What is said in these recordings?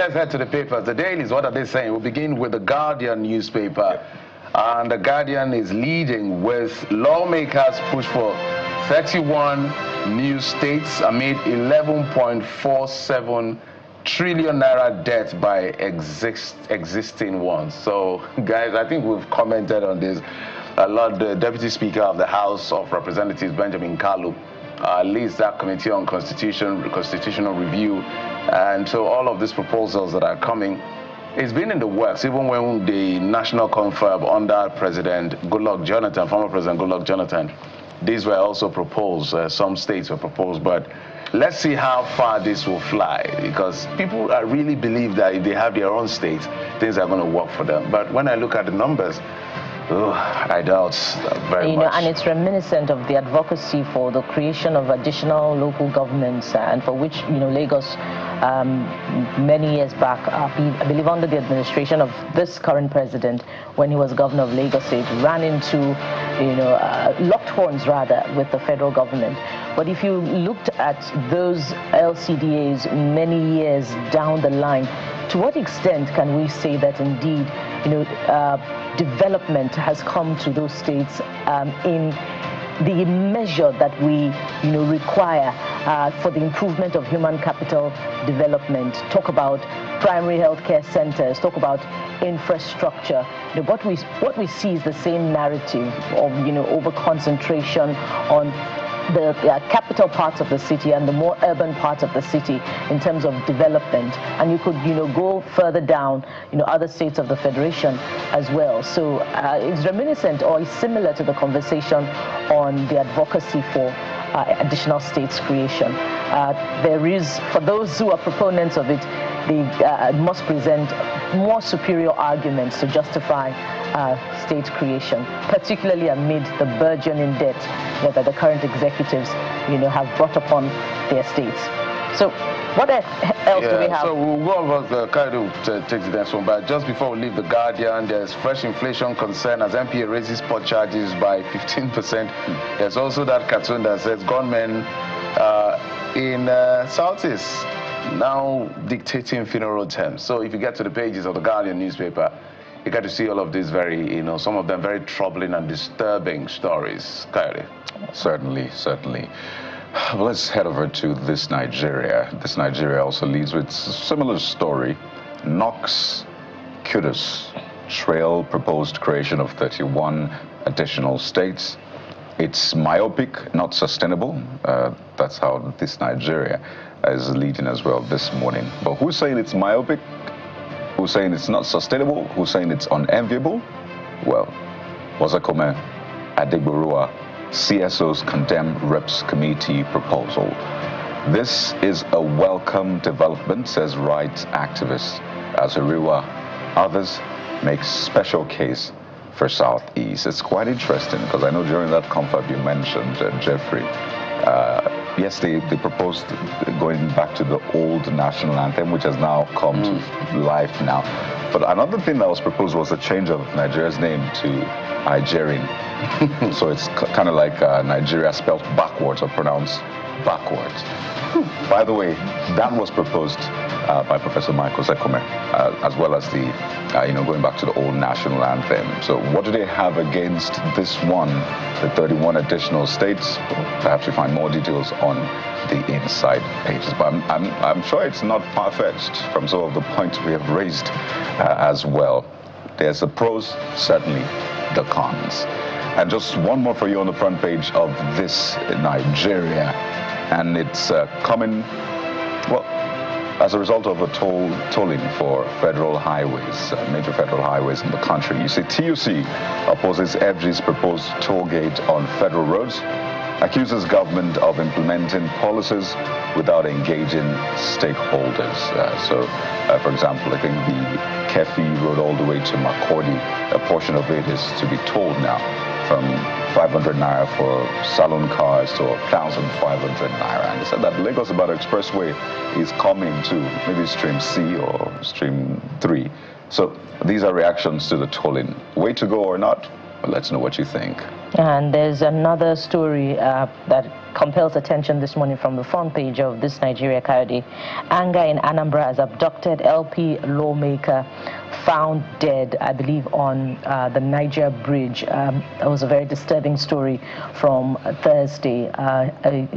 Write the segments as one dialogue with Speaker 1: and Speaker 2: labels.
Speaker 1: let's head to the papers. The dailies, what are they saying? We'll begin with the Guardian newspaper. And the Guardian is leading with lawmakers push for 31 new states amid 11.47 trillion naira debt by existing ones. So, guys, I think we've commented on this a lot. The Deputy Speaker of the House of Representatives, Benjamin Kalu, leads that committee on constitutional review. And so all of these proposals that are coming, it's been in the works, even when the national confab under President Goodluck Jonathan, former President Goodluck Jonathan, these were also proposed. Some states were proposed, but let's see how far this will fly, because people really believe that if they have their own states, things are going to work for them. But when I look at the numbers, I doubt very much.
Speaker 2: And it's reminiscent of the advocacy for the creation of additional local governments, and for which, Lagos, many years back, I believe under the administration of this current president, when he was governor of Lagos State, ran into, locked horns rather with the federal government. But if you looked at those LCDAs many years down the line, to what extent can we say that indeed, development has come to those states in the measure that we, require for the improvement of human capital development? Talk about primary healthcare centers, talk about infrastructure. What we see is the same narrative of, over concentration on the capital parts of the city and the more urban parts of the city in terms of development. And you could, go further down, other states of the Federation as well. So it's reminiscent or is similar to the conversation on the advocacy for additional states creation. There is, for those who are proponents of it, they must present more superior arguments to justify state creation, particularly amid the burgeoning debt that the current executives, have brought upon their states. So, what else do we have?
Speaker 1: So we'll go over the Kaido to take the next one. But just before we leave the Guardian, there's fresh inflation concern as MPA raises port charges by 15%. There's also that cartoon that says gunmen in Southeast now dictating funeral terms. So if you get to the pages of the Guardian newspaper, you get to see all of these very, some of them very troubling and disturbing stories. Kyrie.
Speaker 3: Certainly. Well, let's head over to This Nigeria. This Nigeria also leads with a similar story. Knocks kudos trail proposed creation of 31 additional states. It's myopic, not sustainable. That's how This Nigeria is leading as well this morning. But who's saying it's myopic? Who's saying it's not sustainable? Who's saying it's unenviable? Well, Wazakome Adegborua, CSO's condemn Reps Committee proposal. This is a welcome development, says rights activists. As Ariwa, others make special case for Southeast. It's quite interesting because I know during that confab you mentioned, Jeffrey, yes, they proposed going back to the old national anthem, which has now come to life now. But another thing that was proposed was a change of Nigeria's name to Nigerian. So it's kind of like Nigeria spelled backwards or pronounced backwards. By the way, that was proposed by Professor Michael Zekome, as well as the, going back to the old national anthem. So what do they have against this one, the 31 additional states? Perhaps you find more details on the inside pages. But I'm sure it's not far-fetched from some of the points we have raised as well. There's the pros, certainly the cons. And just one more for you on the front page of This Nigeria. And it's coming, well, as a result of a tolling for federal highways, major federal highways in the country. You see, TUC opposes FG's proposed toll gate on federal roads, accuses government of implementing policies without engaging stakeholders. For example, I think the Kefi road all the way to Makurdi, a portion of it is to be tolled now from 500 naira for saloon cars to 1,500 naira. And they said that Lagos-Ibadan Expressway is coming to maybe Stream C or Stream 3. So these are reactions to the tolling. Way to go or not? Well, let's know what you think.
Speaker 2: And there's another story that compels attention this morning from the front page of this Nigeria Coyote. Anger in Anambra has abducted LP lawmaker found dead, I believe, on the Niger Bridge. It was a very disturbing story from Thursday.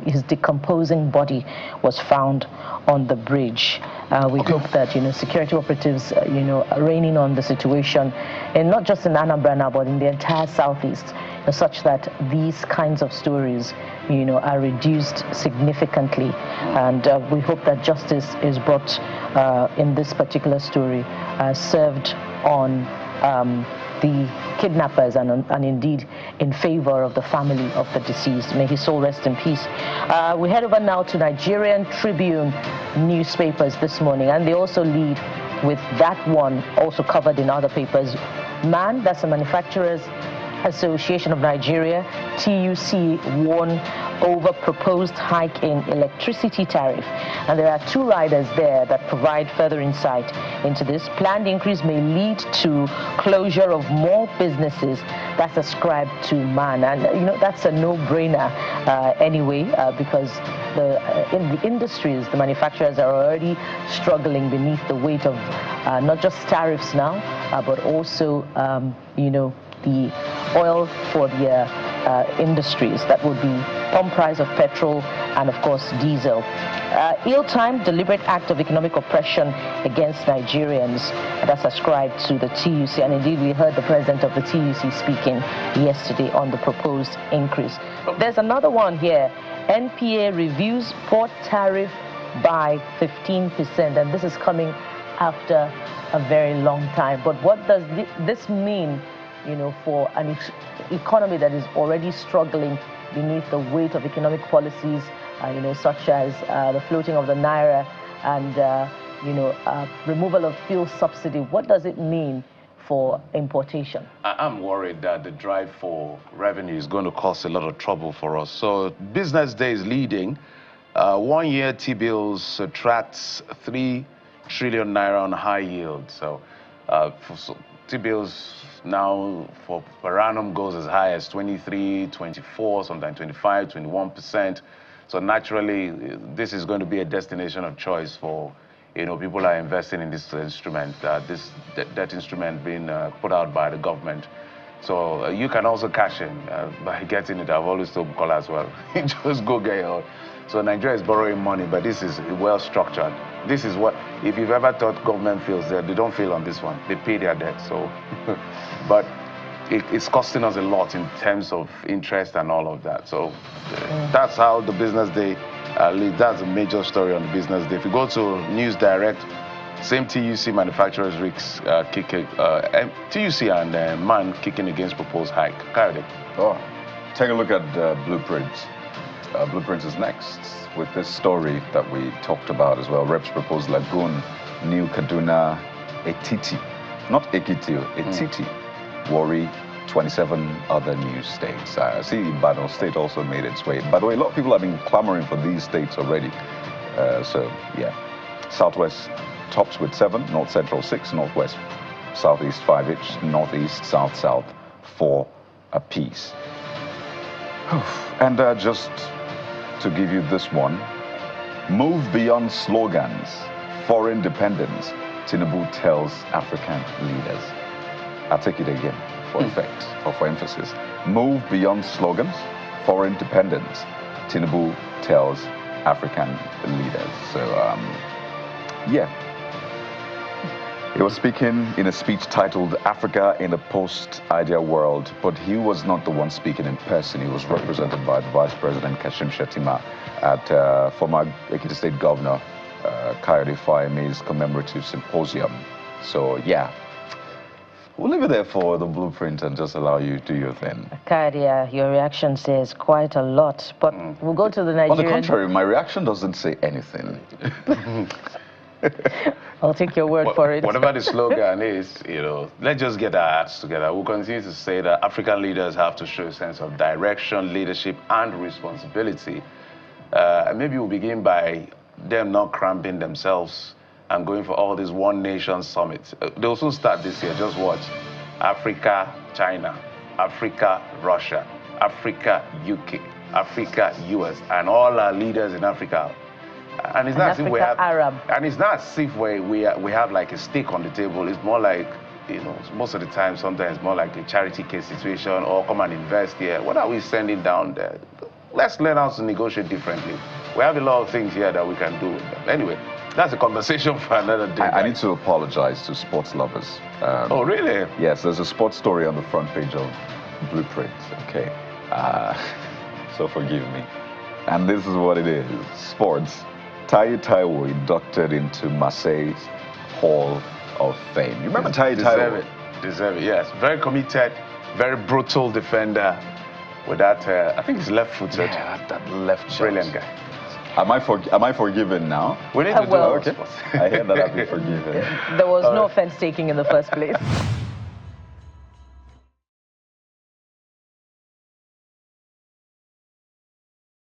Speaker 2: His decomposing body was found on the bridge. We hope that, security operatives, reining on the situation, and not just in Anambra now, but in the entire southeast, such that these kinds of stories, are reduced significantly. And we hope that justice is brought in this particular story, served on the kidnappers and indeed in favor of the family of the deceased. May his soul rest in peace. We head over now to Nigerian Tribune newspapers this morning, and they also lead with that one also covered in other papers. MAN, that's the Manufacturers Association of Nigeria, TUC, warn over proposed hike in electricity tariff. And there are two riders there that provide further insight into this. Planned increase may lead to closure of more businesses. That's ascribed to MAN. And, that's a no-brainer anyway, because in the industries, the manufacturers are already struggling beneath the weight of not just tariffs now, but also, the oil for the industries. That would be pump price of petrol and, of course, diesel. Ill-timed, deliberate act of economic oppression against Nigerians. That's ascribed to the TUC. And indeed, we heard the president of the TUC speaking yesterday on the proposed increase. There's another one here. NPA reviews port tariff by 15%. And this is coming after a very long time. But what does this mean, for an economy that is already struggling beneath the weight of economic policies, such as the floating of the naira and, removal of fuel subsidy? What does it mean for importation?
Speaker 1: I'm worried that the drive for revenue is going to cause a lot of trouble for us. So Business Day is leading. 1 year T-bills attracts 3 trillion naira on high yield. So T-bills now for per annum goes as high as 23, 24, sometimes 25, 21%. So naturally, this is going to be a destination of choice for, people are investing in this instrument, that instrument being put out by the government. So you can also cash in by getting it. I've always told Bukola as well, just go get it. So Nigeria is borrowing money, but this is well structured. This is what, if you've ever thought government feels that, they don't feel on this one. They pay their debt. So, but it's costing us a lot in terms of interest and all of that. So that's how the Business Day leads. That's a major story on the Business Day. If you go to News Direct, same TUC manufacturers risks kicking, TUC and MAN kicking against proposed hike. Coyote.
Speaker 3: Oh, take a look at Blueprints. Blueprints is next with this story that we talked about as well. Reps proposed Lagoon, New Kaduna, Etiti, not Ekiti, Etiti, Warri, 27 other new states. I see Ibadan State also made its way. By the way, a lot of people have been clamoring for these states already. So, yeah. Southwest tops with 7, North Central 6, Northwest, Southeast 5 each, Northeast, South 4 apiece. And just to give you this one, move beyond slogans for independence, Tinubu tells African leaders. I'll take it again for effect or for emphasis. Move beyond slogans for independence, Tinubu tells African leaders. So, yeah. He was speaking in a speech titled Africa in a Post-Idea World, but he was not the one speaking in person. He was represented by the Vice President Kashim Shettima at former Ekiti State Governor Kayode Fayeme's commemorative symposium. So, yeah. We'll leave it there for the blueprint and just allow you to do your thing.
Speaker 2: Kayode, your reaction says quite a lot, but we'll go to the Nigerian...
Speaker 3: On the contrary, my reaction doesn't say anything.
Speaker 2: I'll take your word for it.
Speaker 1: Whatever the slogan is, let's just get our acts together. We'll continue to say that African leaders have to show a sense of direction, leadership, and responsibility. Maybe we'll begin by them not cramping themselves and going for all these One Nation summits. They'll soon start this year. Just watch. Africa, China. Africa, Russia, Africa, UK, Africa, US, and all our leaders in Africa. And it's not as if we have
Speaker 2: Arab.
Speaker 1: And it's not as if we have like a stake on the table. It's more like, you know, most of the time, sometimes more like a charity case situation, or come and invest here. What are we sending down there? Let's learn how to negotiate differently. We have a lot of things here that we can do. Anyway, that's a conversation for another day.
Speaker 3: I need to apologize to sports lovers.
Speaker 1: Oh, really?
Speaker 3: Yes, there's a sports story on the front page of Blueprint. Okay, so forgive me. And this is what it is: sports. Taye Taiwo inducted into Marseille's Hall of Fame. You remember Taye Taiwo?
Speaker 1: Deserve it, yes. Very committed, very brutal defender with that, I think he's left-footed.
Speaker 3: Yeah, that left shot.
Speaker 1: Brilliant guy.
Speaker 3: Am I forgiven now?
Speaker 1: We need to do
Speaker 2: well,
Speaker 1: okay.
Speaker 3: I hear that I've been forgiven.
Speaker 2: There was no offense taking in the first place.